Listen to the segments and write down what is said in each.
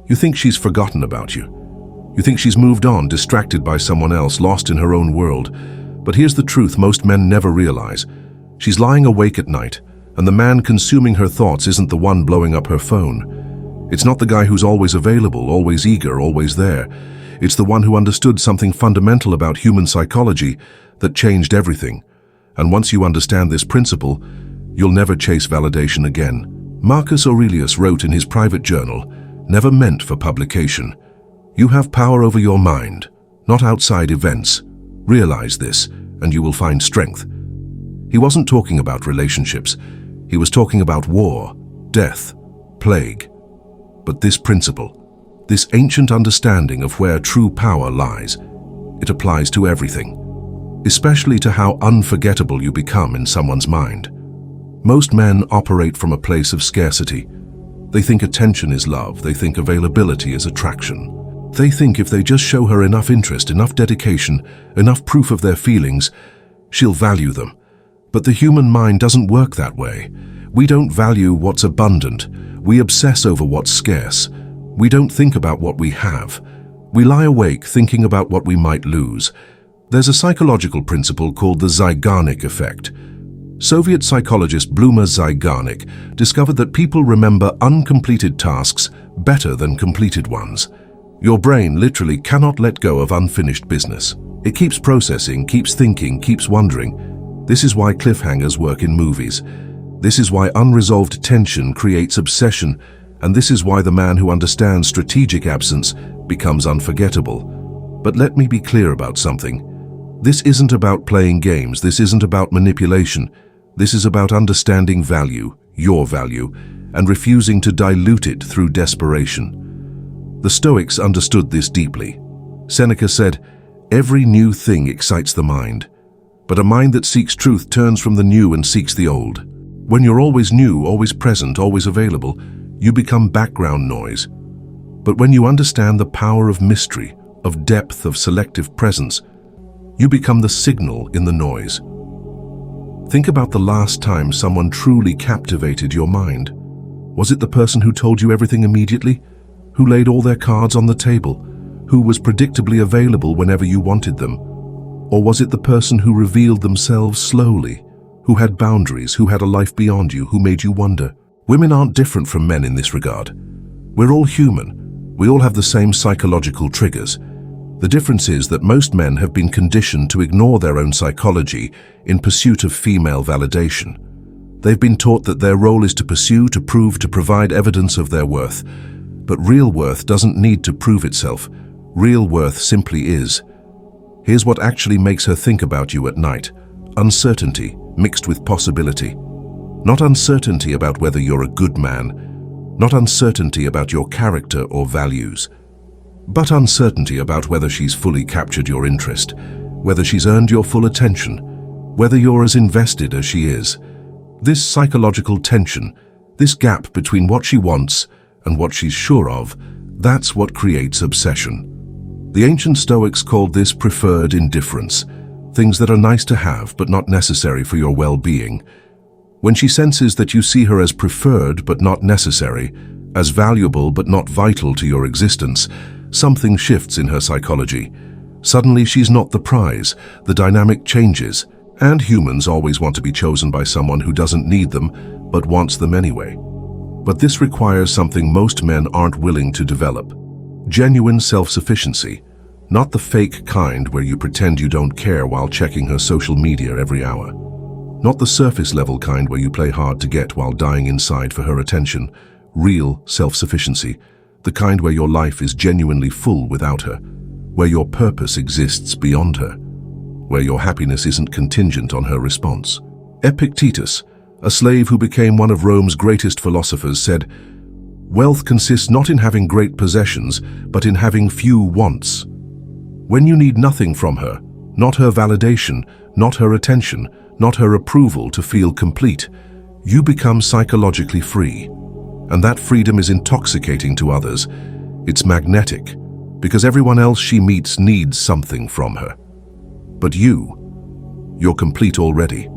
You think she's forgotten about you. You think she's moved on, distracted by someone else, lost in her own world. But here's the truth most men never realize. She's lying awake at night, and the man consuming her thoughts isn't the one blowing up her phone. It's not the guy who's always available, always eager, always there. It's the one who understood something fundamental about human psychology that changed everything. And once you understand this principle, you'll never chase validation again. Marcus Aurelius wrote in his private journal, "Never meant for publication. You have power over your mind, not outside events. Realize this, and you will find strength." He wasn't talking about relationships. He was talking about war, death, plague. But this principle, this ancient understanding of where true power lies, it applies to everything, especially to how unforgettable you become in someone's mind. Most men operate from a place of scarcity. They think attention is love. They think availability is attraction. They think if they just show her enough interest, enough dedication, enough proof of their feelings, she'll value them. But the human mind doesn't work that way. We don't value what's abundant. We obsess over what's scarce. We don't think about what we have. We lie awake thinking about what we might lose. There's a psychological principle called the Zeigarnik effect. Soviet psychologist Bluma Zeigarnik discovered that people remember uncompleted tasks better than completed ones. Your brain literally cannot let go of unfinished business. It keeps processing, keeps thinking, keeps wondering. This is why cliffhangers work in movies. This is why unresolved tension creates obsession, and this is why the man who understands strategic absence becomes unforgettable. But let me be clear about something. This isn't about playing games. This isn't about manipulation. This is about understanding value, your value, and refusing to dilute it through desperation. The Stoics understood this deeply. Seneca said, "Every new thing excites the mind, but a mind that seeks truth turns from the new and seeks the old." When you're always new, always present, always available, you become background noise. But when you understand the power of mystery, of depth, of selective presence, you become the signal in the noise. Think about the last time someone truly captivated your mind. Was it the person who told you everything immediately? Who laid all their cards on the table? Who was predictably available whenever you wanted them? Or was it the person who revealed themselves slowly? Who had boundaries, who had a life beyond you, who made you wonder? Women aren't different from men in this regard. We're all human. We all have the same psychological triggers. The difference is that most men have been conditioned to ignore their own psychology in pursuit of female validation. They've been taught that their role is to pursue, to prove, to provide evidence of their worth. But real worth doesn't need to prove itself. Real worth simply is. Here's what actually makes her think about you at night. Uncertainty mixed with possibility. Not uncertainty about whether you're a good man, not uncertainty about your character or values, but uncertainty about whether she's fully captured your interest, whether she's earned your full attention, whether you're as invested as she is. This psychological tension, this gap between what she wants and what she's sure of, that's what creates obsession. The ancient Stoics called this preferred indifference, things that are nice to have but not necessary for your well-being. When she senses that you see her as preferred but not necessary, as valuable but not vital to your existence, something shifts in her psychology. Suddenly she's not the prize, the dynamic changes, and humans always want to be chosen by someone who doesn't need them but wants them anyway. But this requires something most men aren't willing to develop. Genuine self-sufficiency, not the fake kind where you pretend you don't care while checking her social media every hour. Not the surface-level kind where you play hard to get while dying inside for her attention. Real self-sufficiency, the kind where your life is genuinely full without her, where your purpose exists beyond her, where your happiness isn't contingent on her response. Epictetus, a slave who became one of Rome's greatest philosophers, said, "Wealth consists not in having great possessions, but in having few wants." When you need nothing from her, not her validation, not her attention, not her approval to feel complete, you become psychologically free. And that freedom is intoxicating to others. It's magnetic, because everyone else she meets needs something from her. But you're complete already.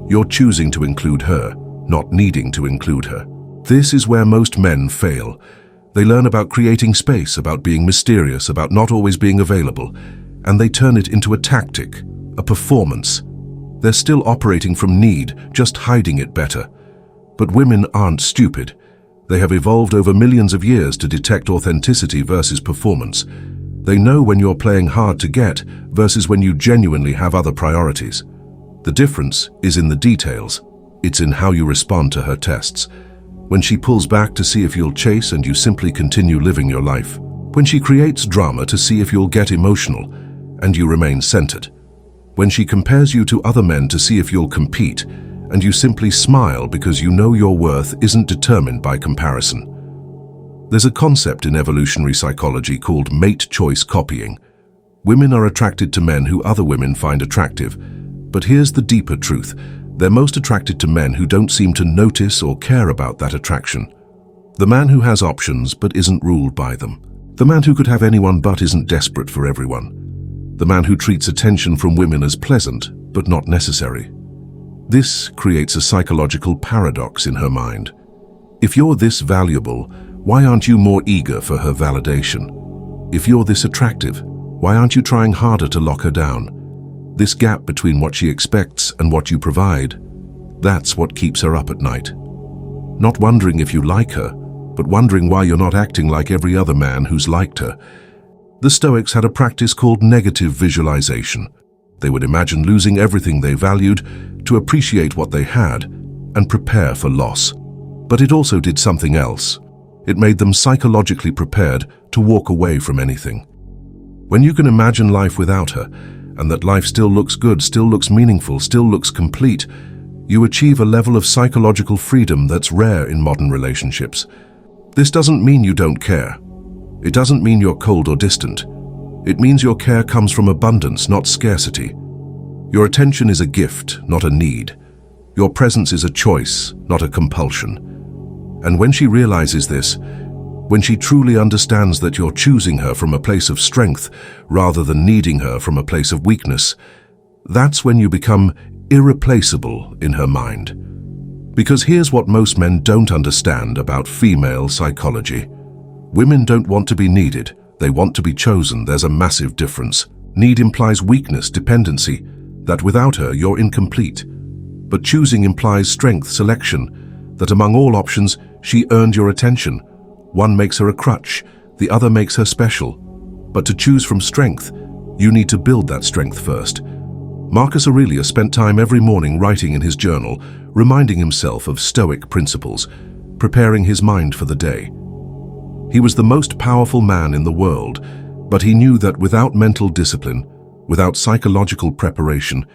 You're choosing to include her, not needing to include her. This is where most men fail. They learn about creating space, about being mysterious, about not always being available, and they turn it into a tactic, a performance. They're still operating from need, just hiding it better. But women aren't stupid. They have evolved over millions of years to detect authenticity versus performance. They know when you're playing hard to get versus when you genuinely have other priorities. The difference is in the details. It's in how you respond to her tests. When she pulls back to see if you'll chase and you simply continue living your life. When she creates drama to see if you'll get emotional and you remain centered. When she compares you to other men to see if you'll compete and you simply smile because you know your worth isn't determined by comparison. There's a concept in evolutionary psychology called mate choice copying. Women are attracted to men who other women find attractive, but here's the deeper truth. They're most attracted to men who don't seem to notice or care about that attraction. The man who has options but isn't ruled by them. The man who could have anyone but isn't desperate for everyone. The man who treats attention from women as pleasant but not necessary. This creates a psychological paradox in her mind. If you're this valuable, why aren't you more eager for her validation? If you're this attractive, why aren't you trying harder to lock her down? This gap between what she expects and what you provide, that's what keeps her up at night. Not wondering if you like her, but wondering why you're not acting like every other man who's liked her. The Stoics had a practice called negative visualization. They would imagine losing everything they valued to appreciate what they had and prepare for loss. But it also did something else. It made them psychologically prepared to walk away from anything. When you can imagine life without her, and that life still looks good, still looks meaningful, still looks complete, you achieve a level of psychological freedom that's rare in modern relationships. This doesn't mean you don't care. It doesn't mean you're cold or distant. It means your care comes from abundance, not scarcity. Your attention is a gift, not a need. Your presence is a choice, not a compulsion. And when she realizes this, when she truly understands that you're choosing her from a place of strength rather than needing her from a place of weakness, that's when you become irreplaceable in her mind. Because here's what most men don't understand about female psychology. Women don't want to be needed. They want to be chosen. There's a massive difference. Need implies weakness, dependency, that without her you're incomplete. But choosing implies strength, selection, that among all options she earned your attention. One makes her a crutch, the other makes her special. But to choose from strength, you need to build that strength first. Marcus Aurelius spent time every morning writing in his journal, reminding himself of Stoic principles, preparing his mind for the day. He was the most powerful man in the world, but he knew that without mental discipline, without psychological preparation,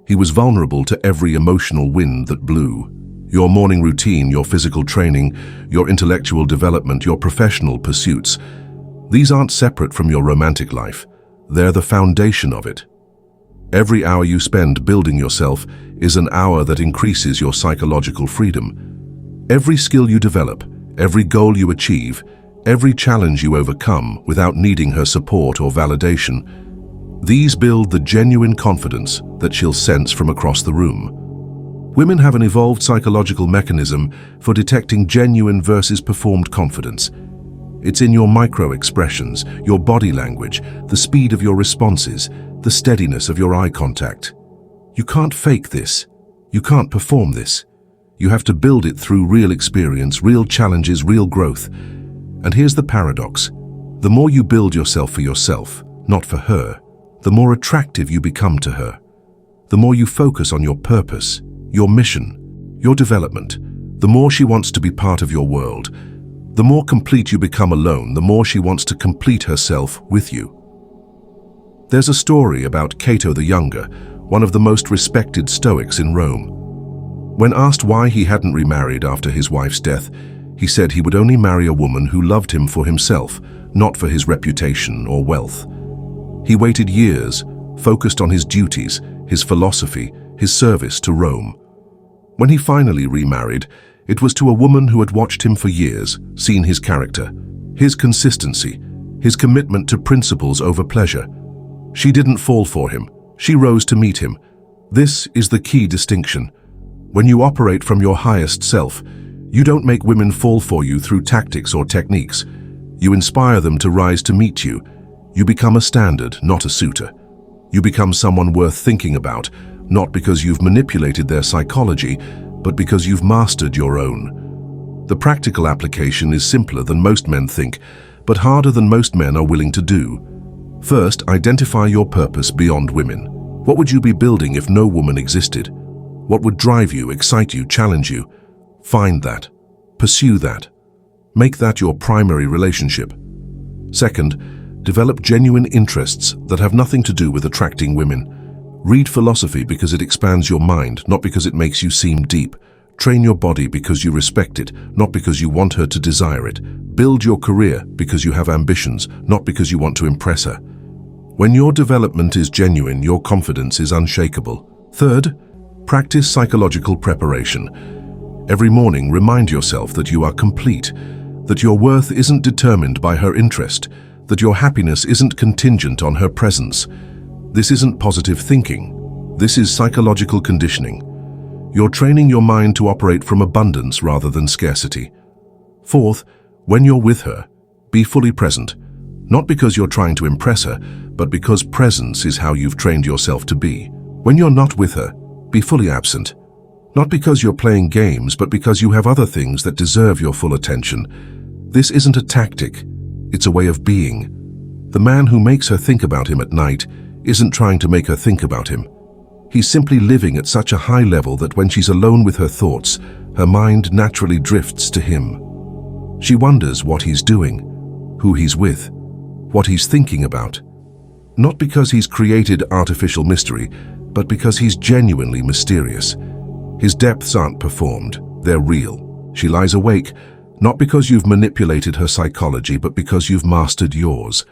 he was vulnerable to every emotional wind that blew. Your morning routine, your physical training, your intellectual development, your professional pursuits, these aren't separate from your romantic life. They're the foundation of it. Every hour you spend building yourself is an hour that increases your psychological freedom. Every skill you develop, every goal you achieve, every challenge you overcome without needing her support or validation, these build the genuine confidence that she'll sense from across the room. Women have an evolved psychological mechanism for detecting genuine versus performed confidence. It's in your micro-expressions, your body language, the speed of your responses, the steadiness of your eye contact. You can't fake this. You can't perform this. You have to build it through real experience, real challenges, real growth. And here's the paradox. The more you build yourself for yourself, not for her, the more attractive you become to her. The more you focus on your purpose, your mission, your development, the more she wants to be part of your world. The more complete you become alone, the more she wants to complete herself with you. There's a story about Cato the Younger, one of the most respected Stoics in Rome. When asked why he hadn't remarried after his wife's death, he said he would only marry a woman who loved him for himself, not for his reputation or wealth. He waited years, focused on his duties, his philosophy, his service to Rome. When he finally remarried, it was to a woman who had watched him for years, seen his character, his consistency, his commitment to principles over pleasure. She didn't fall for him. She rose to meet him. This is the key distinction. When you operate from your highest self, you don't make women fall for you through tactics or techniques. You inspire them to rise to meet you. You become a standard, not a suitor. You become someone worth thinking about, not because you've manipulated their psychology, but because you've mastered your own. The practical application is simpler than most men think, but harder than most men are willing to do. First, identify your purpose beyond women. What would you be building if no woman existed? What would drive you, excite you, challenge you? Find that. Pursue that. Make that your primary relationship. Second, develop genuine interests that have nothing to do with attracting women. Read philosophy because it expands your mind, not because it makes you seem deep. Train your body because you respect it, not because you want her to desire it. Build your career because you have ambitions, not because you want to impress her. When your development is genuine, your confidence is unshakable. Third, practice psychological preparation. Every morning, remind yourself that you are complete, that your worth isn't determined by her interest, that your happiness isn't contingent on her presence. This isn't positive thinking. This is psychological conditioning. You're training your mind to operate from abundance rather than scarcity. Fourth, when you're with her, be fully present, not because you're trying to impress her, but because presence is how you've trained yourself to be. When you're not with her, be fully absent, not because you're playing games, but because you have other things that deserve your full attention. This isn't a tactic, it's a way of being. The man who makes her think about him at night isn't trying to make her think about him. He's simply living at such a high level that when she's alone with her thoughts, her mind naturally drifts to him. She wonders what he's doing, who he's with, what he's thinking about. Not because he's created artificial mystery, but because he's genuinely mysterious. His depths aren't performed, they're real. She lies awake, not because you've manipulated her psychology, but because you've mastered yours.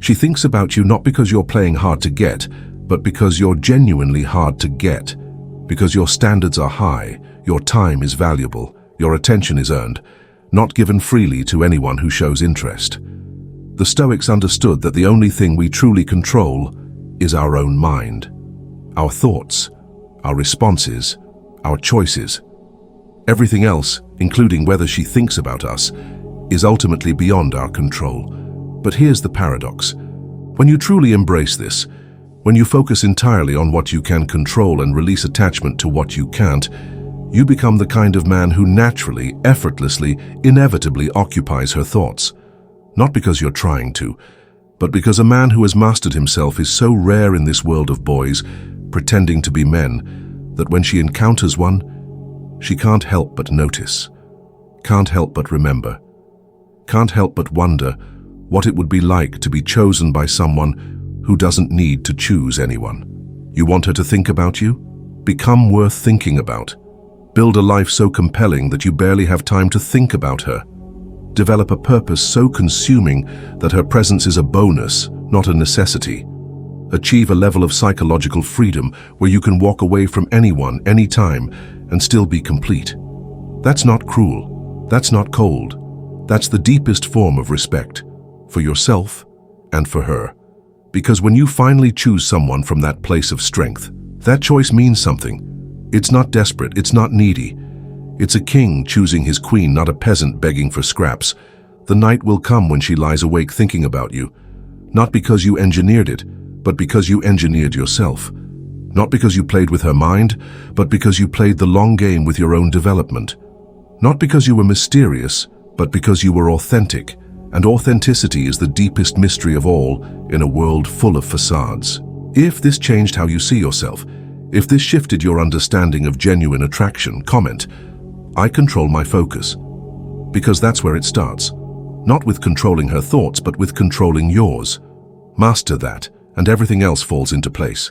She thinks about you not because you're playing hard to get, but because you're genuinely hard to get. Because your standards are high, your time is valuable, your attention is earned, not given freely to anyone who shows interest. The Stoics understood that the only thing we truly control is our own mind. Our thoughts, our responses, our choices. Everything else, including whether she thinks about us, is ultimately beyond our control. But here's the paradox. When you truly embrace this, when you focus entirely on what you can control and release attachment to what you can't, you become the kind of man who naturally, effortlessly, inevitably occupies her thoughts. Not because you're trying to, but because a man who has mastered himself is so rare in this world of boys, pretending to be men, that when she encounters one, she can't help but notice, can't help but remember, can't help but wonder what it would be like to be chosen by someone who doesn't need to choose anyone. You want her to think about you? Become worth thinking about. Build a life so compelling that you barely have time to think about her. Develop a purpose so consuming that her presence is a bonus, not a necessity. Achieve a level of psychological freedom where you can walk away from anyone, anytime, and still be complete. That's not cruel. That's not cold. That's the deepest form of respect, for yourself and for her. Because when you finally choose someone from that place of strength, that choice means something. It's not desperate, it's not needy. It's a king choosing his queen, not a peasant begging for scraps. The night will come when she lies awake thinking about you, not because you engineered it, but because you engineered yourself. Not because you played with her mind, but because you played the long game with your own development. Not because you were mysterious, but because you were authentic. And authenticity is the deepest mystery of all in a world full of facades. If this changed how you see yourself, if this shifted your understanding of genuine attraction, comment, "I control my focus." Because that's where it starts. Not with controlling her thoughts, but with controlling yours. Master that, and everything else falls into place.